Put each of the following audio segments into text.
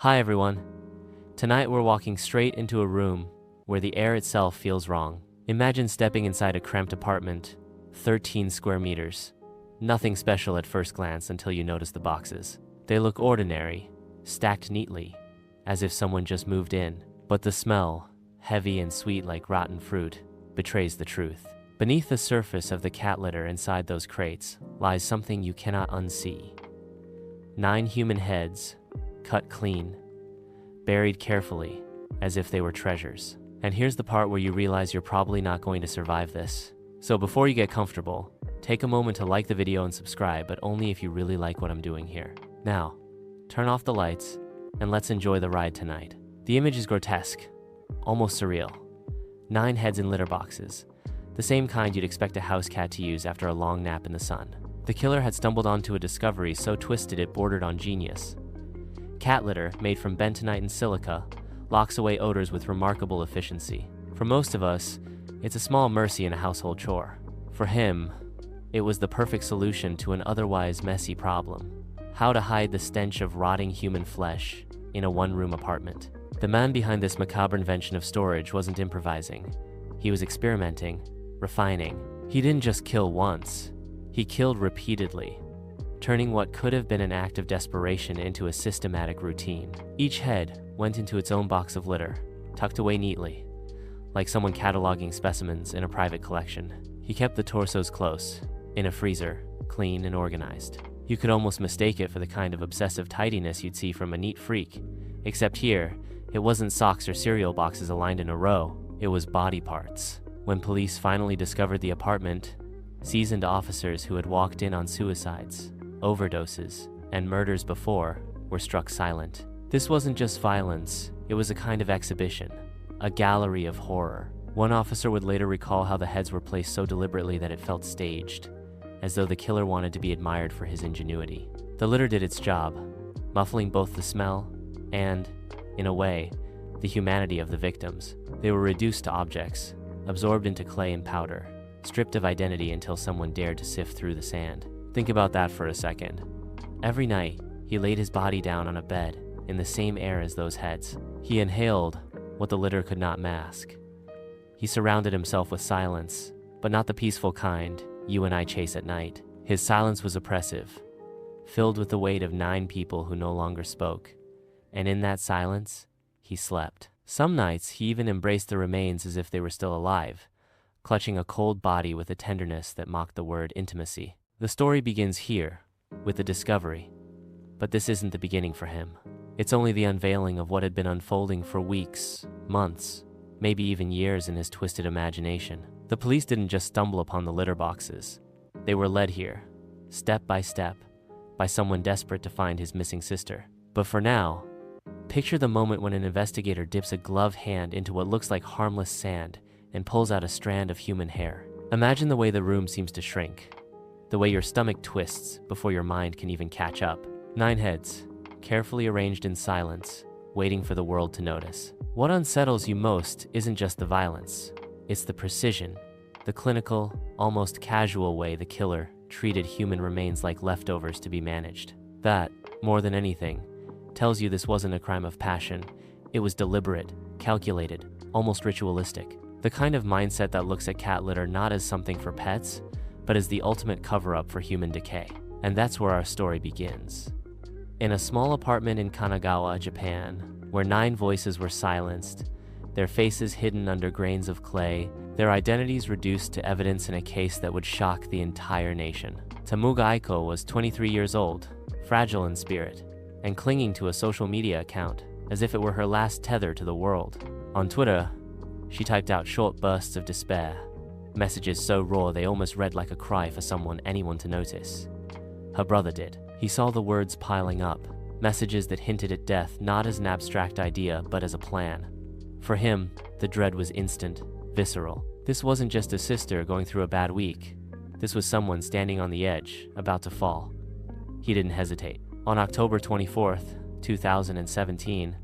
Hi everyone. Tonight we're walking straight into a room where the air itself feels wrong. Imagine stepping inside a cramped apartment, 13 square meters. Nothing special at first glance until you notice the boxes. They look ordinary, stacked neatly, as if someone just moved in. But the smell, heavy and sweet like rotten fruit, betrays the truth. Beneath the surface of the cat litter inside those crates lies something you cannot unsee. 9 human heads, cut clean, buried carefully, as if they were treasures. And here's the part where you realize you're probably not going to survive this. So before you get comfortable, take a moment to like the video and subscribe, but only if you really like what I'm doing here. Now, turn off the lights, and let's enjoy the ride tonight. The image is grotesque, almost surreal. 9 heads in litter boxes, the same kind you'd expect a house cat to use after a long nap in the sun. The killer had stumbled onto a discovery so twisted it bordered on genius. Cat litter, made from bentonite and silica, locks away odors with remarkable efficiency. For most of us, it's a small mercy in a household chore. For him, it was the perfect solution to an otherwise messy problem: how to hide the stench of rotting human flesh in a one-room apartment. The man behind this macabre invention of storage wasn't improvising. He was experimenting, refining. He didn't just kill once, he killed repeatedly, turning what could have been an act of desperation into a systematic routine. Each head went into its own box of litter, tucked away neatly, like someone cataloging specimens in a private collection. He kept the torsos close, in a freezer, clean and organized. You could almost mistake it for the kind of obsessive tidiness you'd see from a neat freak, except here, it wasn't socks or cereal boxes aligned in a row, it was body parts. When police finally discovered the apartment, seasoned officers who had walked in on suicides, overdoses, and murders before were struck silent. This wasn't just violence, it was a kind of exhibition, a gallery of horror. One officer would later recall how the heads were placed so deliberately that it felt staged, as though the killer wanted to be admired for his ingenuity. The litter did its job, muffling both the smell and, in a way, the humanity of the victims. They were reduced to objects, absorbed into clay and powder, stripped of identity until someone dared to sift through the sand. Think about that for a second. Every night, he laid his body down on a bed in the same air as those heads. He inhaled what the litter could not mask. He surrounded himself with silence, but not the peaceful kind you and I chase at night. His silence was oppressive, filled with the weight of 9 people who no longer spoke. And in that silence, he slept. Some nights, he even embraced the remains as if they were still alive, clutching a cold body with a tenderness that mocked the word intimacy. The story begins here, with the discovery. But this isn't the beginning for him. It's only the unveiling of what had been unfolding for weeks, months, maybe even years in his twisted imagination. The police didn't just stumble upon the litter boxes. They were led here, step by step, by someone desperate to find his missing sister. But for now, picture the moment when an investigator dips a gloved hand into what looks like harmless sand and pulls out a strand of human hair. Imagine the way the room seems to shrink, the way your stomach twists before your mind can even catch up. 9 heads, carefully arranged in silence, waiting for the world to notice. What unsettles you most isn't just the violence, it's the precision, the clinical, almost casual way the killer treated human remains like leftovers to be managed. That, more than anything, tells you this wasn't a crime of passion. It was deliberate, calculated, almost ritualistic. The kind of mindset that looks at cat litter not as something for pets, but as the ultimate cover-up for human decay. And that's where our story begins. In a small apartment in Kanagawa, Japan, where 9 voices were silenced, their faces hidden under grains of clay, their identities reduced to evidence in a case that would shock the entire nation. Tamuga Aiko was 23 years old, fragile in spirit, and clinging to a social media account as if it were her last tether to the world. On Twitter, she typed out short bursts of despair, messages so raw they almost read like a cry for anyone to notice. Her brother did. He saw the words piling up, messages that hinted at death not as an abstract idea but as a plan. For him, the dread was instant, visceral. This wasn't just a sister going through a bad week. This was someone standing on the edge, about to fall. He didn't hesitate. On October 24th, 2017,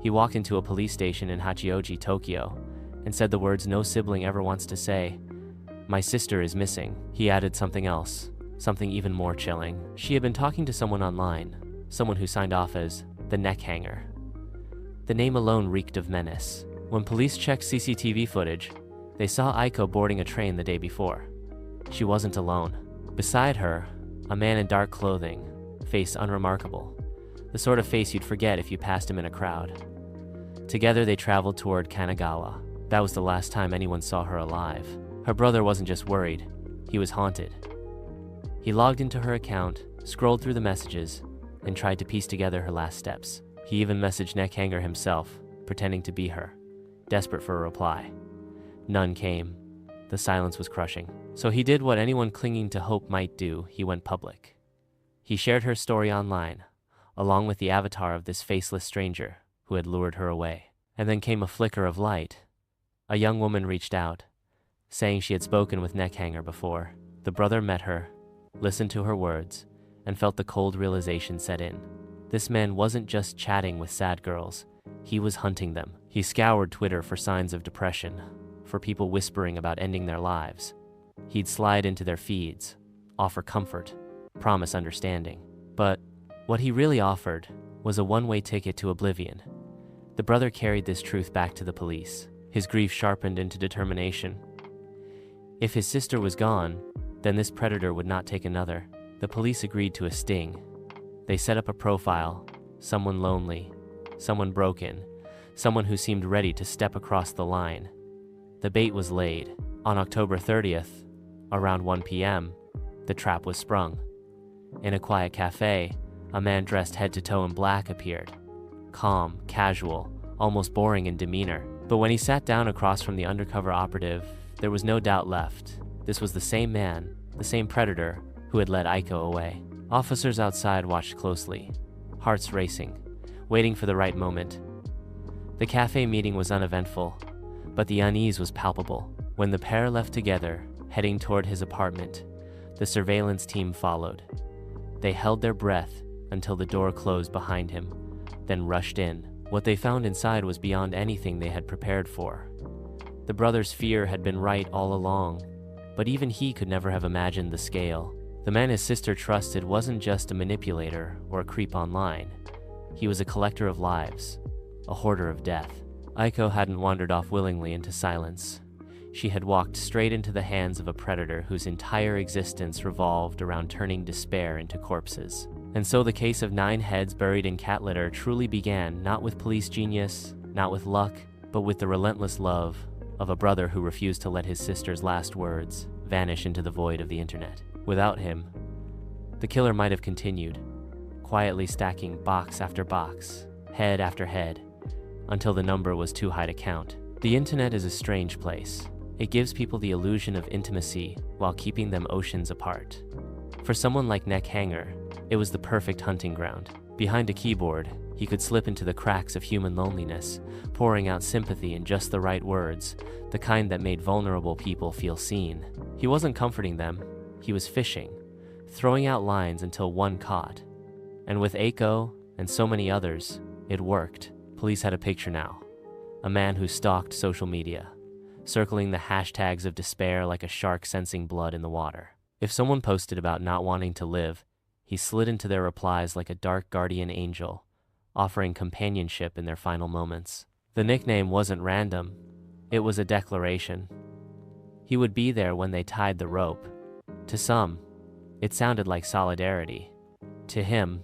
he walked into a police station in Hachioji, Tokyo, and said the words no sibling ever wants to say, "My sister is missing." He added something else, something even more chilling. She had been talking to someone online, someone who signed off as the neck hanger. The name alone reeked of menace. When police checked CCTV footage, they saw Aiko boarding a train the day before. She wasn't alone. Beside her, a man in dark clothing, face unremarkable, the sort of face you'd forget if you passed him in a crowd. Together they traveled toward Kanagawa. That was the last time anyone saw her alive. Her brother wasn't just worried, he was haunted. He logged into her account, scrolled through the messages, and tried to piece together her last steps. He even messaged Neckhanger himself, pretending to be her, desperate for a reply. None came. The silence was crushing. So he did what anyone clinging to hope might do. He went public. He shared her story online, along with the avatar of this faceless stranger who had lured her away. And then came a flicker of light. A young woman reached out, saying she had spoken with Neckhanger before. The brother met her, listened to her words, and felt the cold realization set in. This man wasn't just chatting with sad girls, he was hunting them. He scoured Twitter for signs of depression, for people whispering about ending their lives. He'd slide into their feeds, offer comfort, promise understanding. But what he really offered was a one-way ticket to oblivion. The brother carried this truth back to the police, his grief sharpened into determination. If his sister was gone, then this predator would not take another. The police agreed to a sting. They set up a profile, someone lonely, someone broken, someone who seemed ready to step across the line. The bait was laid. On October 30th, around 1 p.m., the trap was sprung. In a quiet cafe, a man dressed head to toe in black appeared. Calm, casual, almost boring in demeanor. But when he sat down across from the undercover operative, there was no doubt left. This was the same man, the same predator, who had led Aiko away. Officers outside watched closely, hearts racing, waiting for the right moment. The cafe meeting was uneventful, but the unease was palpable. When the pair left together, heading toward his apartment, the surveillance team followed. They held their breath until the door closed behind him, then rushed in. What they found inside was beyond anything they had prepared for. The brother's fear had been right all along, but even he could never have imagined the scale. The man his sister trusted wasn't just a manipulator or a creep online. He was a collector of lives, a hoarder of death. Aiko hadn't wandered off willingly into silence. She had walked straight into the hands of a predator whose entire existence revolved around turning despair into corpses. And so the case of 9 heads buried in cat litter truly began, not with police genius, not with luck, but with the relentless love of a brother who refused to let his sister's last words vanish into the void of the internet. Without him, the killer might have continued, quietly stacking box after box, head after head, until the number was too high to count. The internet is a strange place. It gives people the illusion of intimacy while keeping them oceans apart. For someone like Neckhanger, it was the perfect hunting ground. Behind a keyboard, he could slip into the cracks of human loneliness, pouring out sympathy in just the right words, the kind that made vulnerable people feel seen. He wasn't comforting them, he was fishing, throwing out lines until one caught. And with Aiko and so many others, it worked. Police had a picture now. A man who stalked social media, circling the hashtags of despair like a shark sensing blood in the water. If someone posted about not wanting to live, he slid into their replies like a dark guardian angel, offering companionship in their final moments. The nickname wasn't random, it was a declaration. He would be there when they tied the rope. To some, it sounded like solidarity. To him,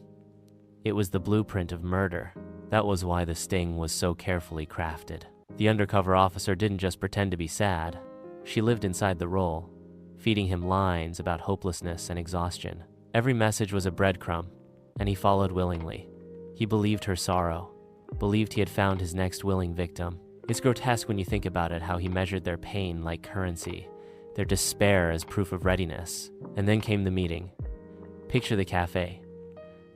it was the blueprint of murder. That was why the sting was so carefully crafted. The undercover officer didn't just pretend to be sad. She lived inside the role, feeding him lines about hopelessness and exhaustion. Every message was a breadcrumb, and he followed willingly. He believed her sorrow, believed he had found his next willing victim. It's grotesque when you think about it, how he measured their pain like currency, their despair as proof of readiness. And then came the meeting. Picture the cafe,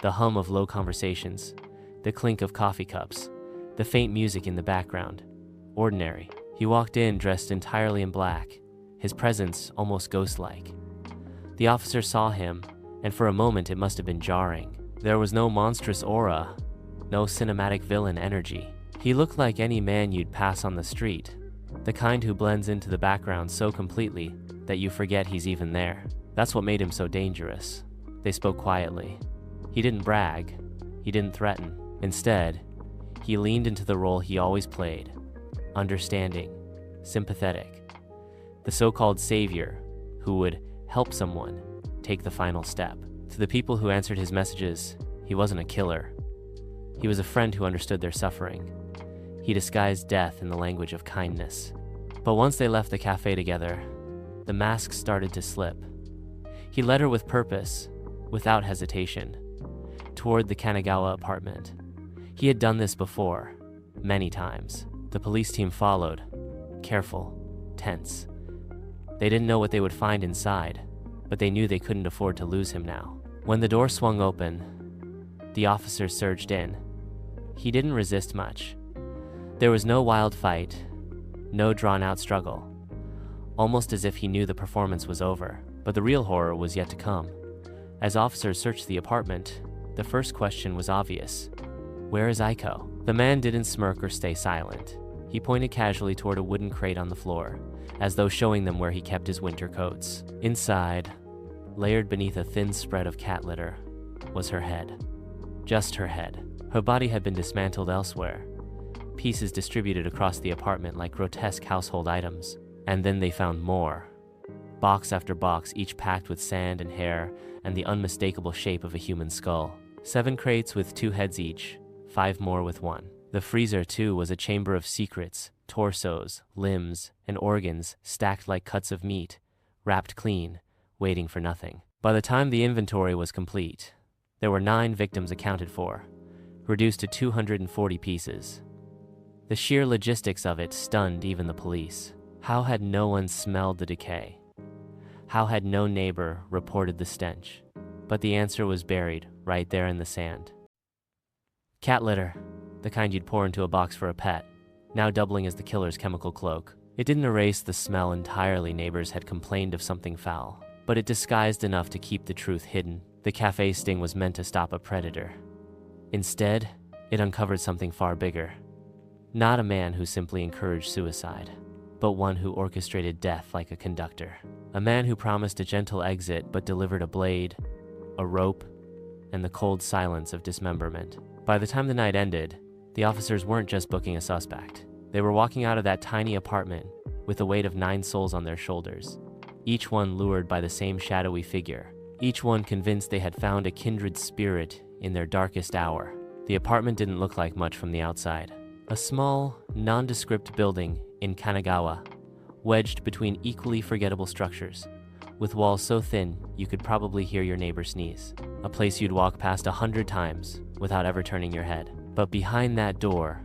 the hum of low conversations, the clink of coffee cups, the faint music in the background. Ordinary. He walked in dressed entirely in black, his presence almost ghost-like. The officer saw him, and for a moment it must have been jarring. There was no monstrous aura, no cinematic villain energy. He looked like any man you'd pass on the street, the kind who blends into the background so completely that you forget he's even there. That's what made him so dangerous. They spoke quietly. He didn't brag. He didn't threaten. Instead, he leaned into the role he always played, understanding, sympathetic, the so-called savior who would help someone take the final step. To the people who answered his messages, he wasn't a killer. He was a friend who understood their suffering. He disguised death in the language of kindness. But once they left the cafe together, the mask started to slip. He led her with purpose, without hesitation, toward the Kanagawa apartment. He had done this before, many times. The police team followed, careful, tense. They didn't know what they would find inside, but they knew they couldn't afford to lose him now. When the door swung open, the officer surged in. He didn't resist much. There was no wild fight, no drawn-out struggle, almost as if he knew the performance was over. But the real horror was yet to come. As officers searched the apartment, the first question was obvious. Where is Aiko? The man didn't smirk or stay silent. He pointed casually toward a wooden crate on the floor, as though showing them where he kept his winter coats. Inside, layered beneath a thin spread of cat litter, was her head. Just her head. Her body had been dismantled elsewhere, pieces distributed across the apartment like grotesque household items. And then they found more. Box after box, each packed with sand and hair and the unmistakable shape of a human skull. 7 crates with 2 heads each, 5 more with 1. The freezer, too, was a chamber of secrets, torsos, limbs, and organs stacked like cuts of meat, wrapped clean, waiting for nothing. By the time the inventory was complete, there were 9 victims accounted for, reduced to 240 pieces. The sheer logistics of it stunned even the police. How had no one smelled the decay? How had no neighbor reported the stench? But the answer was buried right there in the sand. Cat litter, the kind you'd pour into a box for a pet, now doubling as the killer's chemical cloak. It didn't erase the smell entirely. Neighbors had complained of something foul, but it disguised enough to keep the truth hidden. The cafe sting was meant to stop a predator. Instead, it uncovered something far bigger. Not a man who simply encouraged suicide, but one who orchestrated death like a conductor. A man who promised a gentle exit but delivered a blade, a rope, and the cold silence of dismemberment. By the time the night ended, the officers weren't just booking a suspect. They were walking out of that tiny apartment with the weight of 9 souls on their shoulders, each one lured by the same shadowy figure, each one convinced they had found a kindred spirit in their darkest hour. The apartment didn't look like much from the outside. A small, nondescript building in Kanagawa, wedged between equally forgettable structures, with walls so thin you could probably hear your neighbor sneeze. A place you'd walk past 100 times without ever turning your head. But behind that door,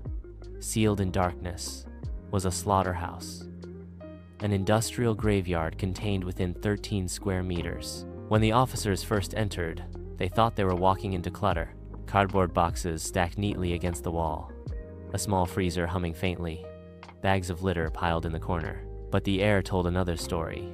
sealed in darkness, was a slaughterhouse. An industrial graveyard contained within 13 square meters. When the officers first entered, they thought they were walking into clutter. Cardboard boxes stacked neatly against the wall, a small freezer humming faintly, bags of litter piled in the corner. But the air told another story.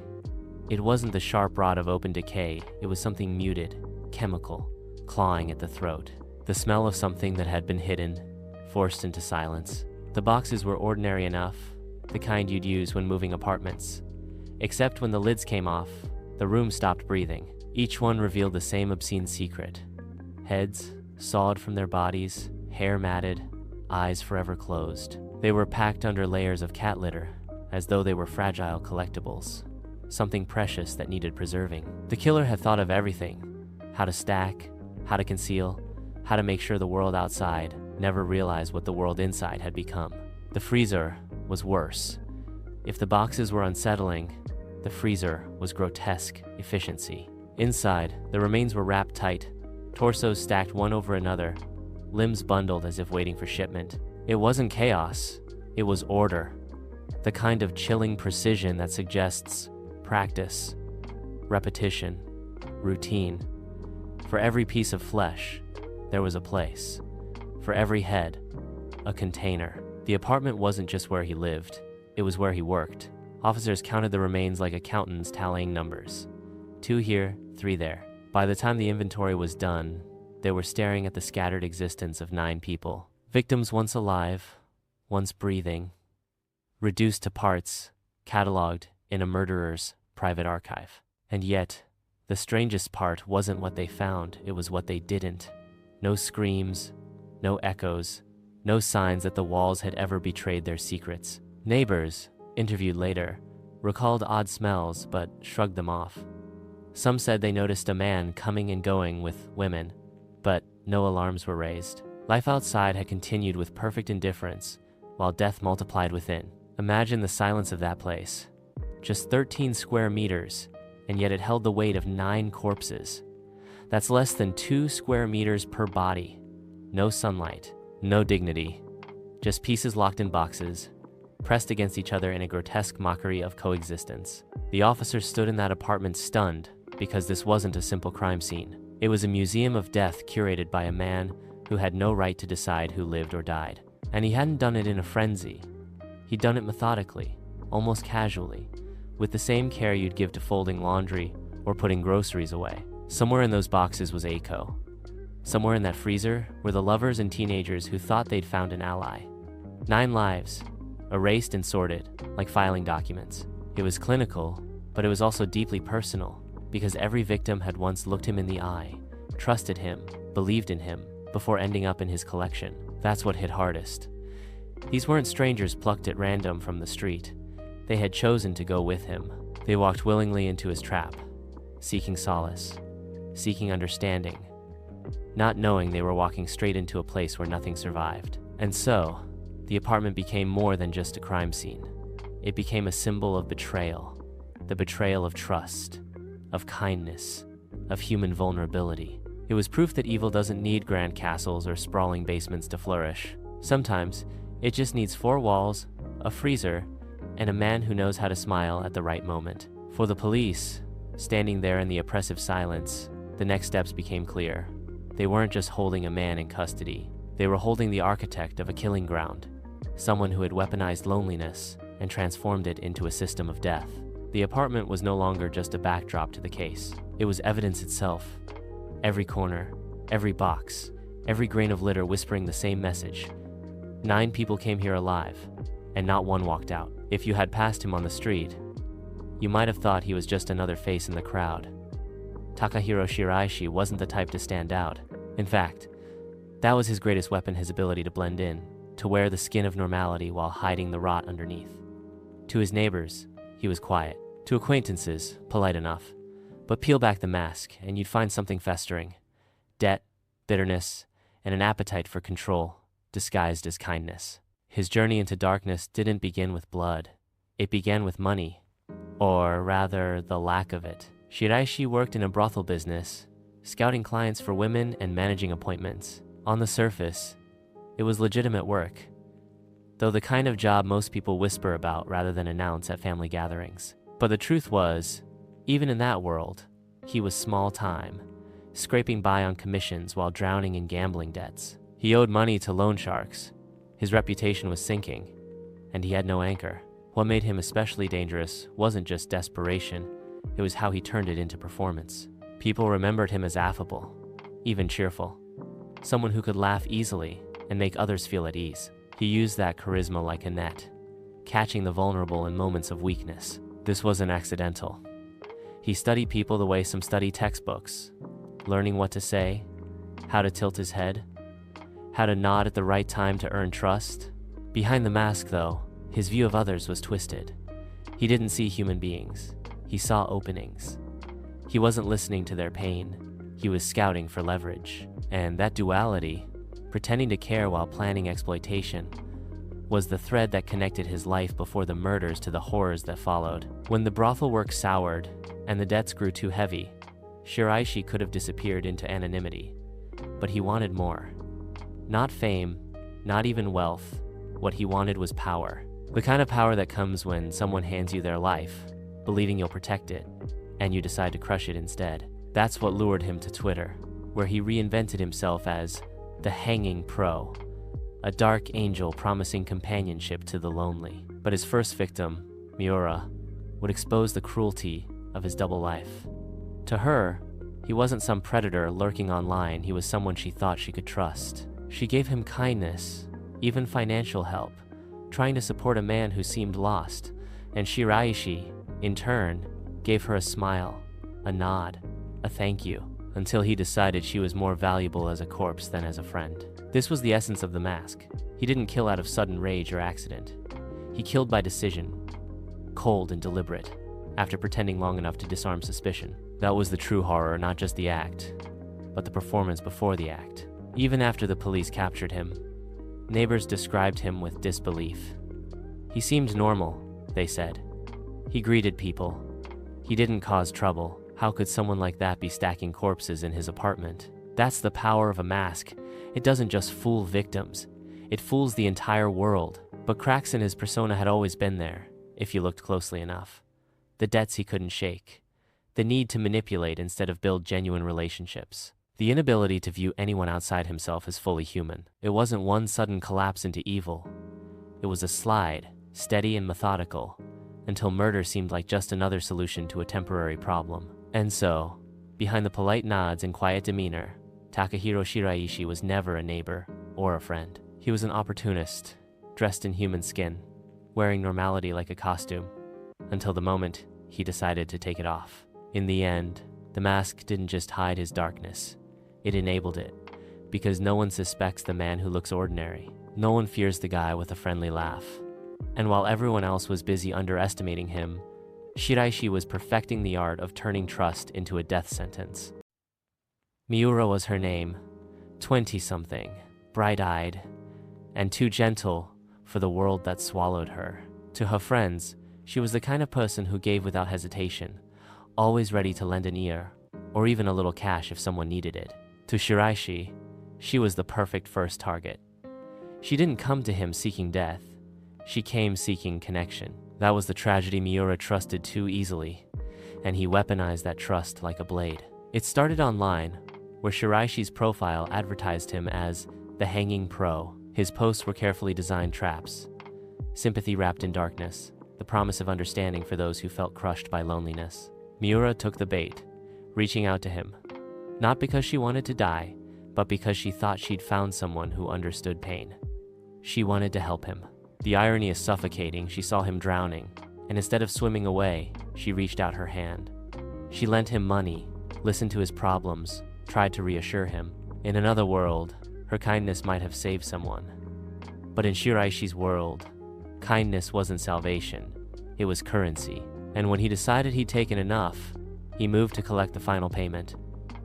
It wasn't the sharp rot of open decay, it was something muted, chemical, clawing at the throat. The smell of something that had been hidden, forced into silence. The boxes were ordinary enough, the kind you'd use when moving apartments. Except when the lids came off, the room stopped breathing. Each one revealed the same obscene secret. Heads sawed from their bodies, hair matted, eyes forever closed. They were packed under layers of cat litter, as though they were fragile collectibles, something precious that needed preserving. The killer had thought of everything: how to stack, how to conceal, how to make sure the world outside never realized what the world inside had become. The freezer was worse. If the boxes were unsettling, the freezer was grotesque efficiency. Inside, the remains were wrapped tight, torsos stacked one over another, limbs bundled as if waiting for shipment. It wasn't chaos, it was order. The kind of chilling precision that suggests practice, repetition, routine. For every piece of flesh, there was a place. For every head, a container. The apartment wasn't just where he lived, it was where he worked. Officers counted the remains like accountants tallying numbers. 2 here, 3 there. By the time the inventory was done, they were staring at the scattered existence of 9 people. Victims once alive, once breathing, reduced to parts, cataloged in a murderer's private archive. And yet, the strangest part wasn't what they found, it was what they didn't. No screams, no echoes, no signs that the walls had ever betrayed their secrets. Neighbors, interviewed later, recalled odd smells but shrugged them off. Some said they noticed a man coming and going with women, but no alarms were raised. Life outside had continued with perfect indifference, while death multiplied within. Imagine the silence of that place. Just 13 square meters, and yet it held the weight of 9 corpses. That's less than 2 square meters per body. No sunlight, no dignity, just pieces locked in boxes, pressed against each other in a grotesque mockery of coexistence. The officers stood in that apartment stunned, because this wasn't a simple crime scene. It was a museum of death curated by a man who had no right to decide who lived or died. And he hadn't done it in a frenzy. He'd done it methodically, almost casually, with the same care you'd give to folding laundry or putting groceries away. Somewhere in those boxes was Aiko. Somewhere in that freezer were the lovers and teenagers who thought they'd found an ally. 9 lives, erased and sorted, like filing documents. It was clinical, but it was also deeply personal, because every victim had once looked him in the eye, trusted him, believed in him, before ending up in his collection. That's what hit hardest. These weren't strangers plucked at random from the street. They had chosen to go with him. They walked willingly into his trap, seeking solace, seeking understanding, not knowing they were walking straight into a place where nothing survived. And so, the apartment became more than just a crime scene. It became a symbol of betrayal, the betrayal of trust, of kindness, of human vulnerability. It was proof that evil doesn't need grand castles or sprawling basements to flourish. Sometimes, it just needs 4 walls, a freezer, and a man who knows how to smile at the right moment. For the police, standing there in the oppressive silence, the next steps became clear. They weren't just holding a man in custody. They were holding the architect of a killing ground, someone who had weaponized loneliness and transformed it into a system of death. The apartment was no longer just a backdrop to the case. It was evidence itself. Every corner, every box, every grain of litter whispering the same message. 9 people came here alive, and not one walked out. If you had passed him on the street, you might have thought he was just another face in the crowd. Takahiro Shiraishi wasn't the type to stand out. In fact, that was his greatest weapon, his ability to blend in, to wear the skin of normality while hiding the rot underneath. To his neighbors, he was quiet. To acquaintances, polite enough. But peel back the mask, and you'd find something festering. Debt, bitterness, and an appetite for control, disguised as kindness. His journey into darkness didn't begin with blood. It began with money, or rather, the lack of it. Shiraishi worked in a brothel business, scouting clients for women and managing appointments. On the surface, it was legitimate work, though the kind of job most people whisper about rather than announce at family gatherings. But the truth was, even in that world, he was small time, scraping by on commissions while drowning in gambling debts. He owed money to loan sharks. His reputation was sinking, and he had no anchor. What made him especially dangerous wasn't just desperation, it was how he turned it into performance. People remembered him as affable, even cheerful, someone who could laugh easily and make others feel at ease. He used that charisma like a net, catching the vulnerable in moments of weakness. This wasn't accidental. He studied people the way some study textbooks, learning what to say, how to tilt his head, how to nod at the right time to earn trust. Behind the mask, though, his view of others was twisted. He didn't see human beings. He saw openings. He wasn't listening to their pain. He was scouting for leverage. And that duality, pretending to care while planning exploitation, was the thread that connected his life before the murders to the horrors that followed. When the brothel work soured and the debts grew too heavy, Shiraishi could have disappeared into anonymity. But he wanted more. Not fame, not even wealth. What he wanted was power. The kind of power that comes when someone hands you their life, believing you'll protect it, and you decide to crush it instead. That's what lured him to Twitter, where he reinvented himself as the hanging pro, a dark angel promising companionship to the lonely. But his first victim, Miura, would expose the cruelty of his double life. To her, he wasn't some predator lurking online, he was someone she thought she could trust. She gave him kindness, even financial help, trying to support a man who seemed lost, and Shiraishi, in turn, gave her a smile, a nod, a thank you, until he decided she was more valuable as a corpse than as a friend. This was the essence of the mask. He didn't kill out of sudden rage or accident. He killed by decision, cold and deliberate, after pretending long enough to disarm suspicion. That was the true horror, not just the act, but the performance before the act. Even after the police captured him, neighbors described him with disbelief. He seemed normal, they said. He greeted people. He didn't cause trouble. How could someone like that be stacking corpses in his apartment? That's the power of a mask. It doesn't just fool victims. It fools the entire world. But cracks in his persona had always been there, if you looked closely enough. The debts he couldn't shake. The need to manipulate instead of build genuine relationships. The inability to view anyone outside himself as fully human. It wasn't one sudden collapse into evil. It was a slide, steady and methodical, until murder seemed like just another solution to a temporary problem. And so, behind the polite nods and quiet demeanor, Takahiro Shiraishi was never a neighbor or a friend. He was an opportunist, dressed in human skin, wearing normality like a costume, until the moment he decided to take it off. In the end, the mask didn't just hide his darkness, it enabled it, because no one suspects the man who looks ordinary. No one fears the guy with a friendly laugh. And while everyone else was busy underestimating him, Shiraishi was perfecting the art of turning trust into a death sentence. Miura was her name, 20-something, bright-eyed, and too gentle for the world that swallowed her. To her friends, she was the kind of person who gave without hesitation, always ready to lend an ear, or even a little cash if someone needed it. To Shiraishi, she was the perfect first target. She didn't come to him seeking death. She came seeking connection. That was the tragedy. Miura trusted too easily, and he weaponized that trust like a blade. It started online, where Shiraishi's profile advertised him as the Hanging Pro. His posts were carefully designed traps, sympathy wrapped in darkness, the promise of understanding for those who felt crushed by loneliness. Miura took the bait, reaching out to him, not because she wanted to die, but because she thought she'd found someone who understood pain. She wanted to help him. The irony is suffocating. She saw him drowning, and instead of swimming away, she reached out her hand. She lent him money, listened to his problems, tried to reassure him. In another world, her kindness might have saved someone. But in Shiraishi's world, kindness wasn't salvation, it was currency. And when he decided he'd taken enough, he moved to collect the final payment.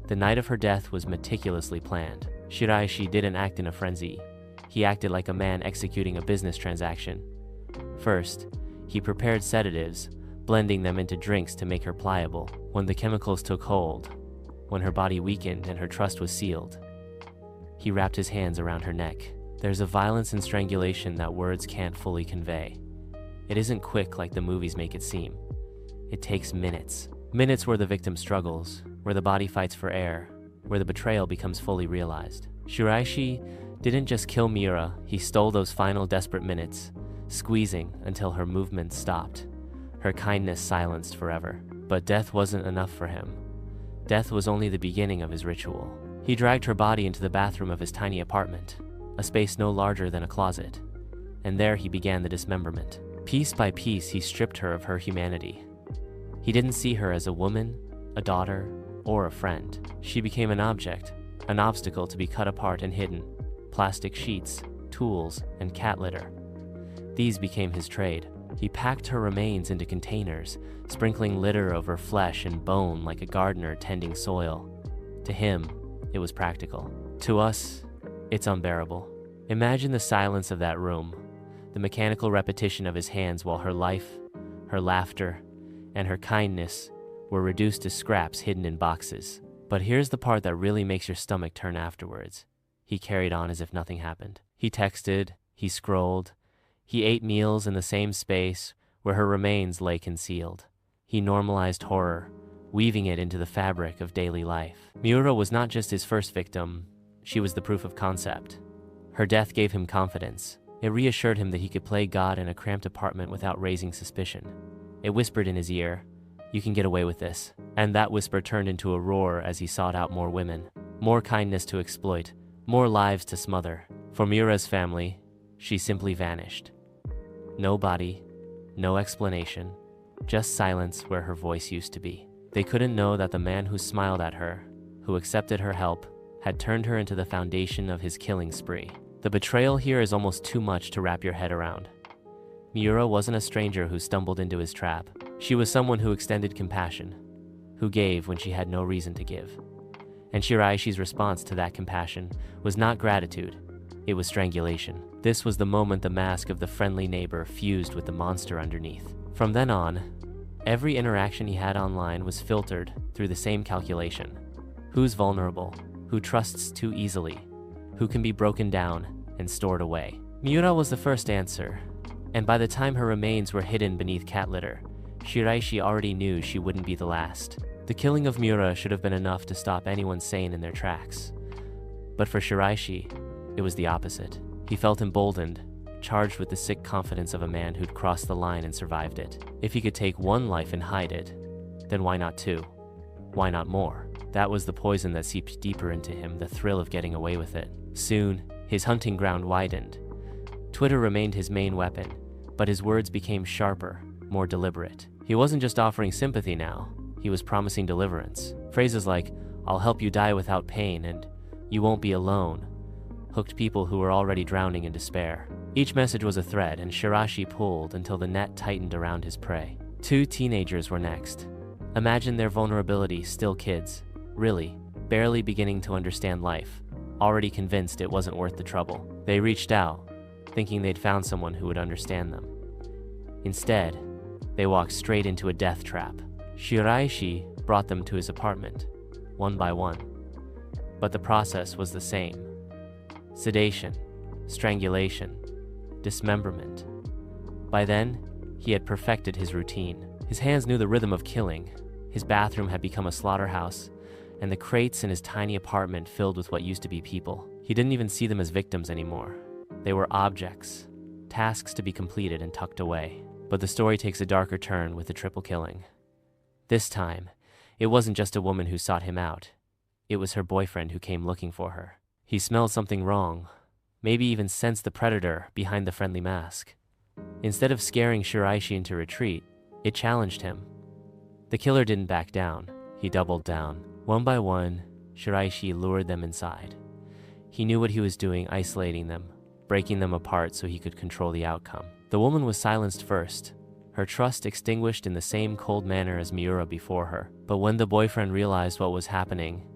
The night of her death was meticulously planned. Shiraishi didn't act in a frenzy. He acted like a man executing a business transaction. First, he prepared sedatives, blending them into drinks to make her pliable. When the chemicals took hold, when her body weakened and her trust was sealed, he wrapped his hands around her neck. There's a violence in strangulation that words can't fully convey. It isn't quick like the movies make it seem. It takes minutes. Minutes where the victim struggles, where the body fights for air, where the betrayal becomes fully realized. Shiraishi didn't just kill Miura, he stole those final desperate minutes, squeezing until her movements stopped, her kindness silenced forever. But death wasn't enough for him. Death was only the beginning of his ritual. He dragged her body into the bathroom of his tiny apartment, a space no larger than a closet, and there he began the dismemberment. Piece by piece, he stripped her of her humanity. He didn't see her as a woman, a daughter, or a friend. She became an object, an obstacle to be cut apart and hidden. Plastic sheets, tools, and cat litter. These became his trade. He packed her remains into containers, sprinkling litter over flesh and bone like a gardener tending soil. To him, it was practical. To us, it's unbearable. Imagine the silence of that room, the mechanical repetition of his hands while her life, her laughter, and her kindness were reduced to scraps hidden in boxes. But here's the part that really makes your stomach turn afterwards. He carried on as if nothing happened. He texted, he scrolled, he ate meals in the same space where her remains lay concealed. He normalized horror, weaving it into the fabric of daily life. Miura was not just his first victim, she was the proof of concept. Her death gave him confidence. It reassured him that he could play God in a cramped apartment without raising suspicion. It whispered in his ear, "You can get away with this." And that whisper turned into a roar as he sought out more women, more kindness to exploit, more lives to smother. For Miura's family, she simply vanished. No body, no explanation, just silence where her voice used to be. They couldn't know that the man who smiled at her, who accepted her help, had turned her into the foundation of his killing spree. The betrayal here is almost too much to wrap your head around. Miura wasn't a stranger who stumbled into his trap. She was someone who extended compassion, who gave when she had no reason to give. And Shiraishi's response to that compassion was not gratitude, it was strangulation. This was the moment the mask of the friendly neighbor fused with the monster underneath. From then on, every interaction he had online was filtered through the same calculation. Who's vulnerable? Who trusts too easily? Who can be broken down and stored away? Miura was the first answer, and by the time her remains were hidden beneath cat litter, Shiraishi already knew she wouldn't be the last. The killing of Miura should have been enough to stop anyone sane in their tracks. But for Shiraishi, it was the opposite. He felt emboldened, charged with the sick confidence of a man who'd crossed the line and survived it. If he could take one life and hide it, then why not two? Why not more? That was the poison that seeped deeper into him, the thrill of getting away with it. Soon, his hunting ground widened. Twitter remained his main weapon, but his words became sharper, more deliberate. He wasn't just offering sympathy now, he was promising deliverance. Phrases like, "I'll help you die without pain," and "You won't be alone," hooked people who were already drowning in despair. Each message was a thread, and Shiraishi pulled until the net tightened around his prey. 2 teenagers were next. Imagine their vulnerability, still kids, really, barely beginning to understand life, already convinced it wasn't worth the trouble. They reached out, thinking they'd found someone who would understand them. Instead, they walked straight into a death trap. Shiraishi brought them to his apartment, one by one. But the process was the same. Sedation, strangulation, dismemberment. By then, he had perfected his routine. His hands knew the rhythm of killing. His bathroom had become a slaughterhouse, and the crates in his tiny apartment filled with what used to be people. He didn't even see them as victims anymore. They were objects, tasks to be completed and tucked away. But the story takes a darker turn with the triple killing. This time, it wasn't just a woman who sought him out. It was her boyfriend who came looking for her. He smelled something wrong, maybe even sensed the predator behind the friendly mask. Instead of scaring Shiraishi into retreat, it challenged him. The killer didn't back down, he doubled down. One by one, Shiraishi lured them inside. He knew what he was doing, isolating them, breaking them apart so he could control the outcome. The woman was silenced first, her trust extinguished in the same cold manner as Miura before her. But when the boyfriend realized what was happening,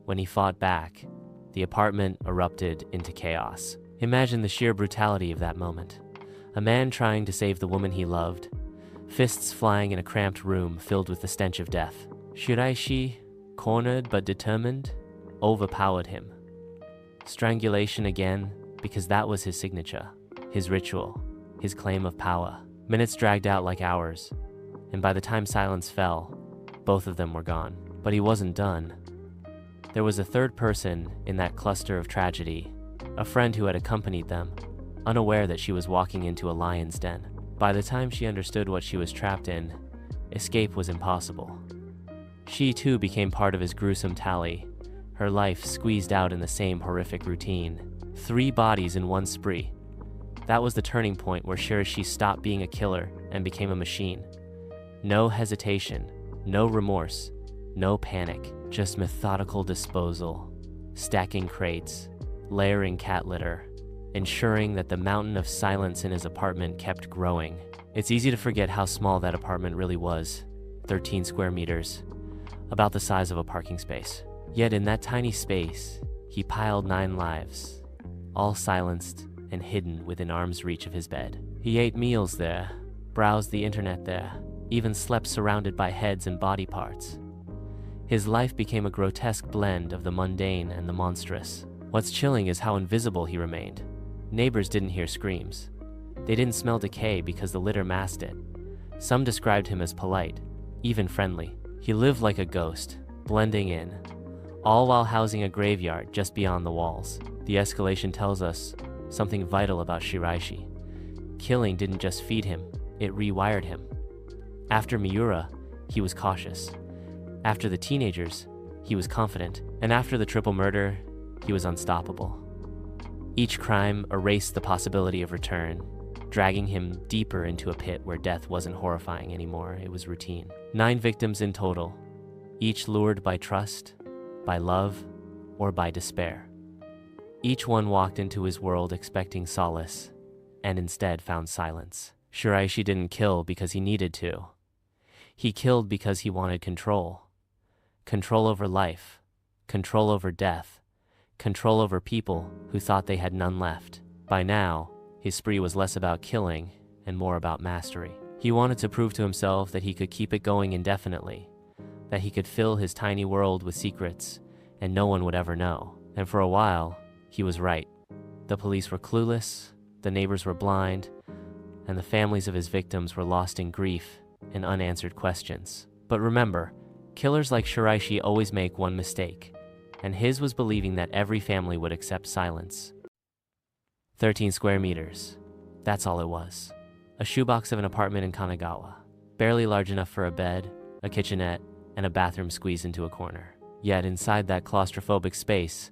when he fought back, the apartment erupted into chaos. Imagine the sheer brutality of that moment. A man trying to save the woman he loved, fists flying in a cramped room filled with the stench of death. Shiraishi, cornered but determined, overpowered him. Strangulation again, because that was his signature, his ritual, his claim of power. Minutes dragged out like hours, and by the time silence fell, both of them were gone. But he wasn't done. There was a third person in that cluster of tragedy, a friend who had accompanied them, unaware that she was walking into a lion's den. By the time she understood what she was trapped in, escape was impossible. She too became part of his gruesome tally, her life squeezed out in the same horrific routine. 3 bodies in one spree. That was the turning point where Shiraishi stopped being a killer and became a machine. No hesitation, no remorse, no panic, just methodical disposal, stacking crates, layering cat litter, ensuring that the mountain of silence in his apartment kept growing. It's easy to forget how small that apartment really was, 13 square meters, about the size of a parking space. Yet in that tiny space, he piled 9 lives, all silenced and hidden within arm's reach of his bed. He ate meals there, browsed the internet there, even slept surrounded by heads and body parts. His life became a grotesque blend of the mundane and the monstrous. What's chilling is how invisible he remained. Neighbors didn't hear screams. They didn't smell decay because the litter masked it. Some described him as polite, even friendly. He lived like a ghost, blending in, all while housing a graveyard just beyond the walls. The escalation tells us something vital about Shiraishi. Killing didn't just feed him, it rewired him. After Miura, he was cautious. After the teenagers, he was confident. And after the triple murder, he was unstoppable. Each crime erased the possibility of return, dragging him deeper into a pit where death wasn't horrifying anymore, it was routine. 9 victims in total, each lured by trust, by love, or by despair. Each one walked into his world expecting solace, and instead found silence. Shiraishi didn't kill because he needed to. He killed because he wanted control. Control over life, control over death, control over people who thought they had none left. By now, his spree was less about killing and more about mastery. He wanted to prove to himself that he could keep it going indefinitely, that he could fill his tiny world with secrets and no one would ever know. And for a while, he was right. The police were clueless, the neighbors were blind, and the families of his victims were lost in grief and unanswered questions. But remember, killers like Shiraishi always make one mistake, and his was believing that every family would accept silence. 13 square meters. That's all it was. A shoebox of an apartment in Kanagawa, barely large enough for a bed, a kitchenette, and a bathroom squeezed into a corner. Yet inside that claustrophobic space,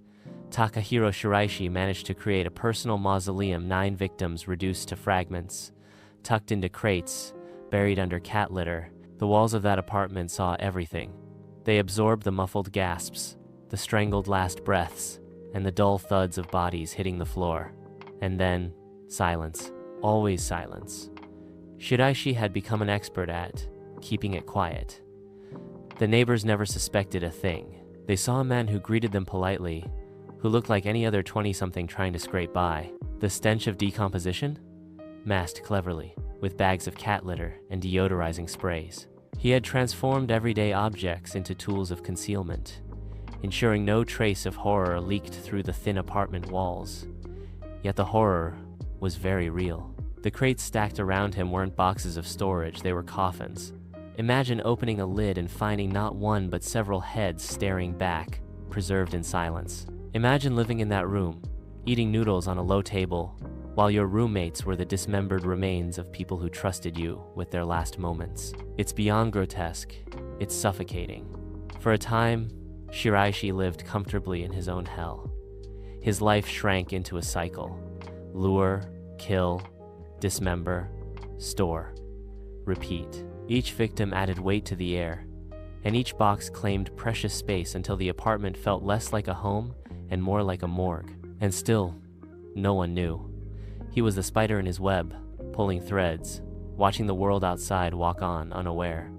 Takahiro Shiraishi managed to create a personal mausoleum, 9 victims reduced to fragments, tucked into crates, buried under cat litter. The walls of that apartment saw everything. They absorbed the muffled gasps, the strangled last breaths, and the dull thuds of bodies hitting the floor. And then, silence. Always silence. Shiraishi had become an expert at keeping it quiet. The neighbors never suspected a thing. They saw a man who greeted them politely, who looked like any other 20-something trying to scrape by. The stench of decomposition? Masked cleverly, with bags of cat litter and deodorizing sprays. He had transformed everyday objects into tools of concealment, ensuring no trace of horror leaked through the thin apartment walls. Yet the horror was very real. The crates stacked around him weren't boxes of storage, they were coffins. Imagine opening a lid and finding not one but several heads staring back, preserved in silence. Imagine living in that room, eating noodles on a low table, while your roommates were the dismembered remains of people who trusted you with their last moments. It's beyond grotesque, it's suffocating. For a time, Shiraishi lived comfortably in his own hell. His life shrank into a cycle. Lure, kill, dismember, store, repeat. Each victim added weight to the air, and each box claimed precious space until the apartment felt less like a home and more like a morgue. And still, no one knew. He was the spider in his web, pulling threads, watching the world outside walk on unaware.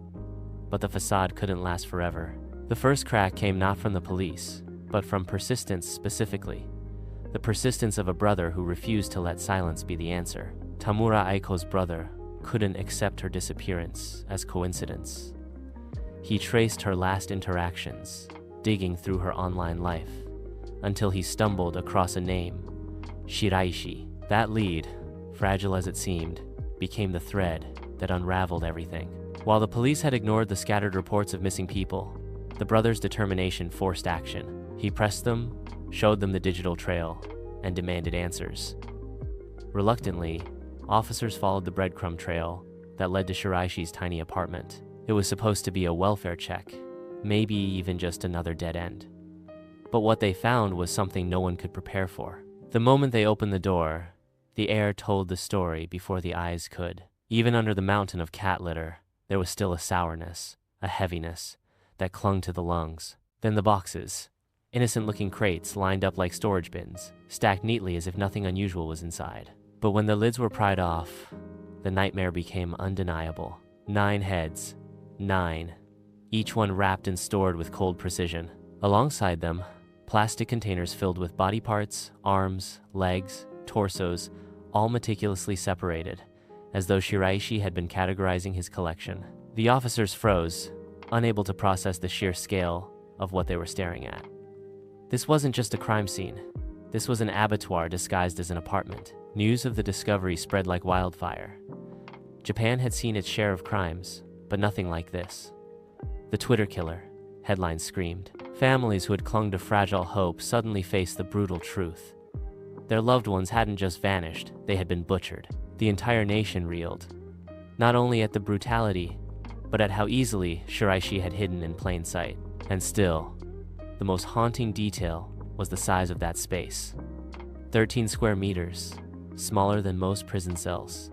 But the facade couldn't last forever. The first crack came not from the police, but from persistence specifically. The persistence of a brother who refused to let silence be the answer. Tamura Aiko's brother couldn't accept her disappearance as coincidence. He traced her last interactions, digging through her online life, until he stumbled across a name, Shiraishi. That lead, fragile as it seemed, became the thread that unraveled everything. While the police had ignored the scattered reports of missing people, the brother's determination forced action. He pressed them, showed them the digital trail, and demanded answers. Reluctantly, officers followed the breadcrumb trail that led to Shiraishi's tiny apartment. It was supposed to be a welfare check, maybe even just another dead end. But what they found was something no one could prepare for. The moment they opened the door, the air told the story before the eyes could. Even under the mountain of cat litter, there was still a sourness, a heaviness, that clung to the lungs. Then the boxes. Innocent-looking crates lined up like storage bins, stacked neatly as if nothing unusual was inside. But when the lids were pried off, the nightmare became undeniable. 9 heads. 9. Each one wrapped and stored with cold precision. Alongside them, plastic containers filled with body parts, arms, legs, torsos, all meticulously separated, as though Shiraishi had been categorizing his collection. The officers froze, unable to process the sheer scale of what they were staring at. This wasn't just a crime scene. This was an abattoir disguised as an apartment. News of the discovery spread like wildfire. Japan had seen its share of crimes, but nothing like this. The Twitter killer, headlines screamed. Families who had clung to fragile hope suddenly faced the brutal truth. Their loved ones hadn't just vanished, they had been butchered. The entire nation reeled, not only at the brutality, but at how easily Shiraishi had hidden in plain sight. And still, the most haunting detail was the size of that space. 13 square meters, smaller than most prison cells.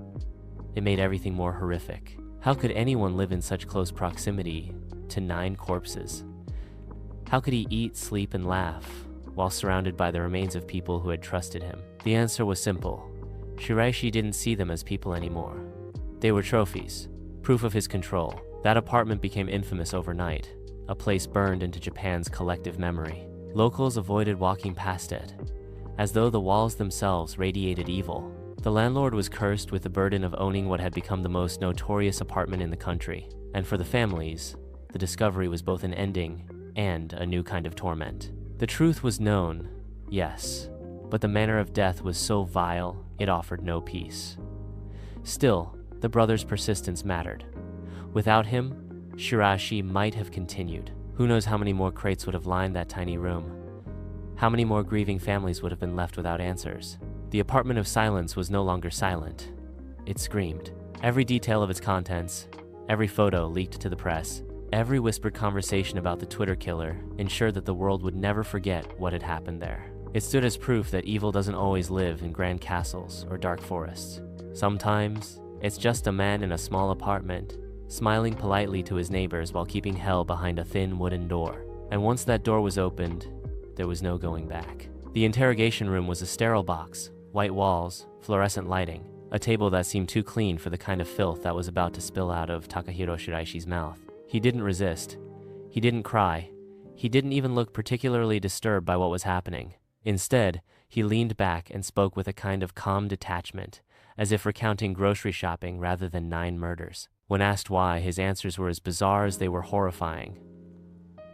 It made everything more horrific. How could anyone live in such close proximity to 9 corpses? How could he eat, sleep, and laugh while surrounded by the remains of people who had trusted him? The answer was simple. Shiraishi didn't see them as people anymore. They were trophies, proof of his control. That apartment became infamous overnight, a place burned into Japan's collective memory. Locals avoided walking past it, as though the walls themselves radiated evil. The landlord was cursed with the burden of owning what had become the most notorious apartment in the country, and for the families, the discovery was both an ending and a new kind of torment. The truth was known, yes, but the manner of death was so vile, it offered no peace. Still, the brothers' persistence mattered. Without him, Shiraishi might have continued. Who knows how many more crates would have lined that tiny room? How many more grieving families would have been left without answers? The apartment of silence was no longer silent. It screamed. Every detail of its contents, every photo leaked to the press, every whispered conversation about the Twitter killer ensured that the world would never forget what had happened there. It stood as proof that evil doesn't always live in grand castles or dark forests. Sometimes, it's just a man in a small apartment, smiling politely to his neighbors while keeping hell behind a thin wooden door. And once that door was opened, there was no going back. The interrogation room was a sterile box, white walls, fluorescent lighting, a table that seemed too clean for the kind of filth that was about to spill out of Takahiro Shiraishi's mouth. He didn't resist. He didn't cry. He didn't even look particularly disturbed by what was happening. Instead, he leaned back and spoke with a kind of calm detachment, as if recounting grocery shopping rather than 9 murders. When asked why, his answers were as bizarre as they were horrifying.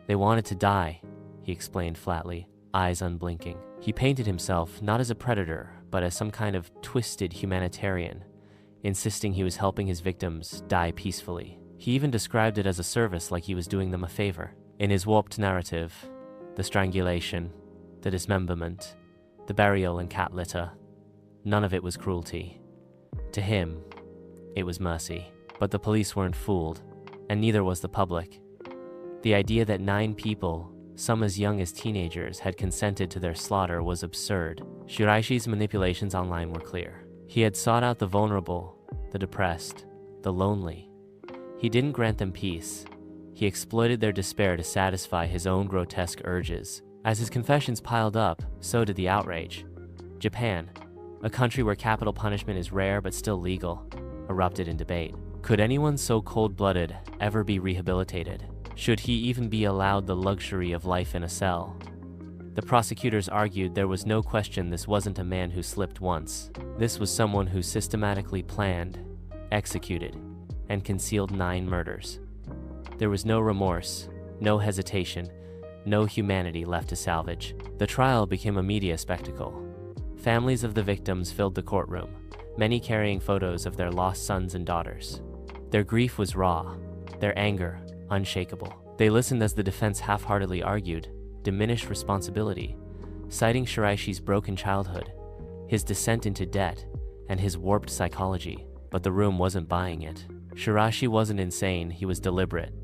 They wanted to die, he explained flatly, eyes unblinking. He painted himself not as a predator, but as some kind of twisted humanitarian, insisting he was helping his victims die peacefully. He even described it as a service, like he was doing them a favor. In his warped narrative, the strangulation, the dismemberment, the burial and cat litter, none of it was cruelty. To him, it was mercy. But the police weren't fooled, and neither was the public. The idea that 9 people, some as young as teenagers, had consented to their slaughter was absurd. Shiraishi's manipulations online were clear. He had sought out the vulnerable, the depressed, the lonely. He didn't grant them peace. He exploited their despair to satisfy his own grotesque urges. As his confessions piled up, so did the outrage. Japan, a country where capital punishment is rare but still legal, erupted in debate. Could anyone so cold-blooded ever be rehabilitated? Should he even be allowed the luxury of life in a cell? The prosecutors argued there was no question this wasn't a man who slipped once. This was someone who systematically planned, executed, and concealed 9 murders. There was no remorse, no hesitation, no humanity left to salvage. The trial became a media spectacle. Families of the victims filled the courtroom, many carrying photos of their lost sons and daughters. Their grief was raw, their anger unshakable. They listened as the defense half-heartedly argued, diminished responsibility, citing Shiraishi's broken childhood, his descent into debt, and his warped psychology. But the room wasn't buying it. Shiraishi wasn't insane, he was deliberate.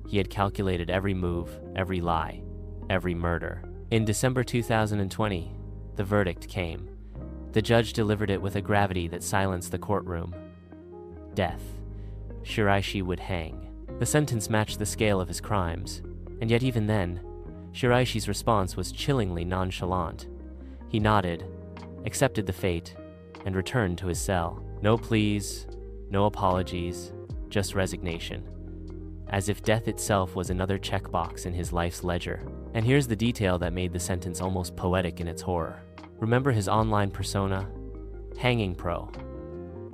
He had calculated every move, every lie, every murder. In December 2020, the verdict came. The judge delivered it with a gravity that silenced the courtroom. Death. Shiraishi would hang. The sentence matched the scale of his crimes, and yet even then, Shiraishi's response was chillingly nonchalant. He nodded, accepted the fate, and returned to his cell. No pleas, no apologies, just resignation. As if death itself was another checkbox in his life's ledger. And here's the detail that made the sentence almost poetic in its horror. Remember his online persona? Hanging Pro.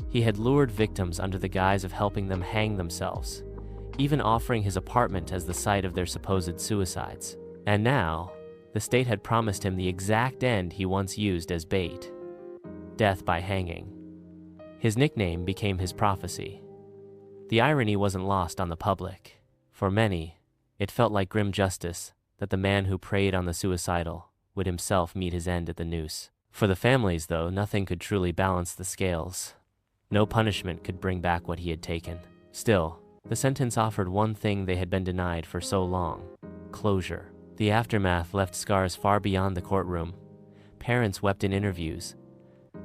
He had lured victims under the guise of helping them hang themselves, even offering his apartment as the site of their supposed suicides. And now, the state had promised him the exact end he once used as bait: death by hanging. His nickname became his prophecy. The irony wasn't lost on the public. For many, it felt like grim justice that the man who preyed on the suicidal would himself meet his end at the noose. For the families, though, nothing could truly balance the scales. No punishment could bring back what he had taken. Still, the sentence offered one thing they had been denied for so long: closure. The aftermath left scars far beyond the courtroom. Parents wept in interviews,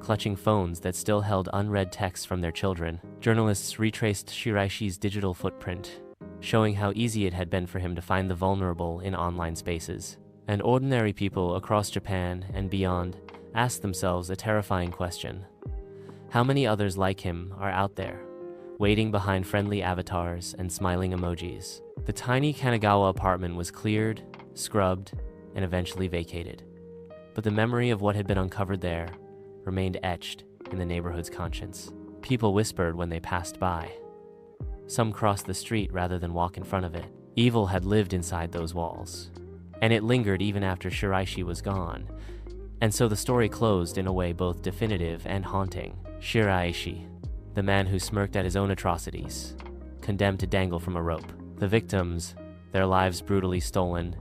clutching phones that still held unread texts from their children. Journalists retraced Shiraishi's digital footprint, showing how easy it had been for him to find the vulnerable in online spaces. And ordinary people across Japan and beyond ask themselves a terrifying question. How many others like him are out there, waiting behind friendly avatars and smiling emojis? The tiny Kanagawa apartment was cleared, scrubbed, and eventually vacated. But the memory of what had been uncovered there remained etched in the neighborhood's conscience. People whispered when they passed by. Some crossed the street rather than walk in front of it. Evil had lived inside those walls, and it lingered even after Shiraishi was gone. And so the story closed in a way both definitive and haunting. Shiraishi, the man who smirked at his own atrocities, condemned to dangle from a rope. The victims, their lives brutally stolen,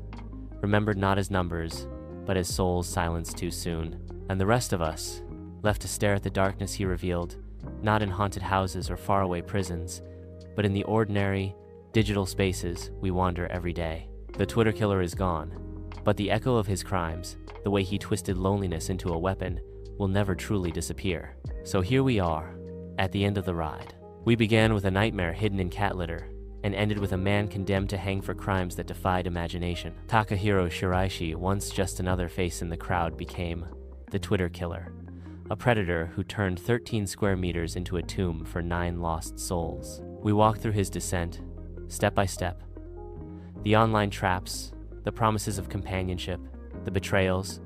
remembered not as numbers, but as souls silenced too soon. And the rest of us, left to stare at the darkness he revealed, not in haunted houses or faraway prisons, but in the ordinary, digital spaces we wander every day. The Twitter killer is gone, but the echo of his crimes, the way he twisted loneliness into a weapon, will never truly disappear. So here we are, at the end of the ride. We began with a nightmare hidden in cat litter, and ended with a man condemned to hang for crimes that defied imagination. Takahiro Shiraishi, once just another face in the crowd, became the Twitter killer, a predator who turned 13 square meters into a tomb for 9 lost souls. We walked through his descent, step by step. The online traps, the promises of companionship, the betrayals,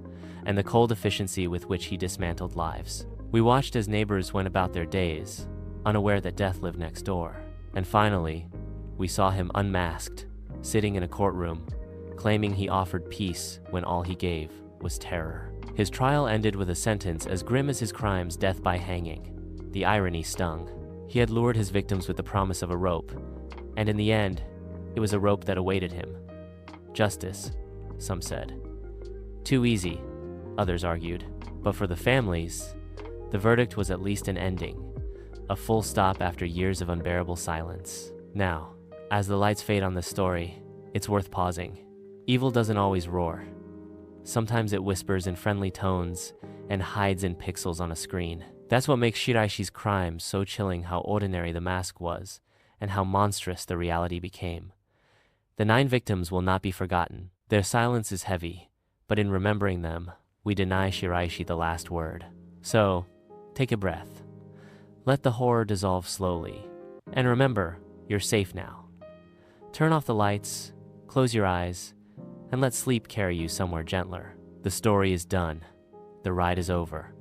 and the cold efficiency with which he dismantled lives. We watched as neighbors went about their days, unaware that death lived next door. And finally, we saw him unmasked, sitting in a courtroom, claiming he offered peace when all he gave was terror. His trial ended with a sentence as grim as his crimes, death by hanging. The irony stung. He had lured his victims with the promise of a rope, and in the end, it was a rope that awaited him. Justice, some said. Too easy, others argued. But for the families, the verdict was at least an ending, a full stop after years of unbearable silence. Now, as the lights fade on this story, it's worth pausing. Evil doesn't always roar. Sometimes it whispers in friendly tones and hides in pixels on a screen. That's what makes Shiraishi's crimes so chilling, how ordinary the mask was, and how monstrous the reality became. The 9 victims will not be forgotten. Their silence is heavy, but in remembering them, we deny Shiraishi the last word. So, take a breath. Let the horror dissolve slowly. And remember, you're safe now. Turn off the lights, close your eyes, and let sleep carry you somewhere gentler. The story is done. The ride is over.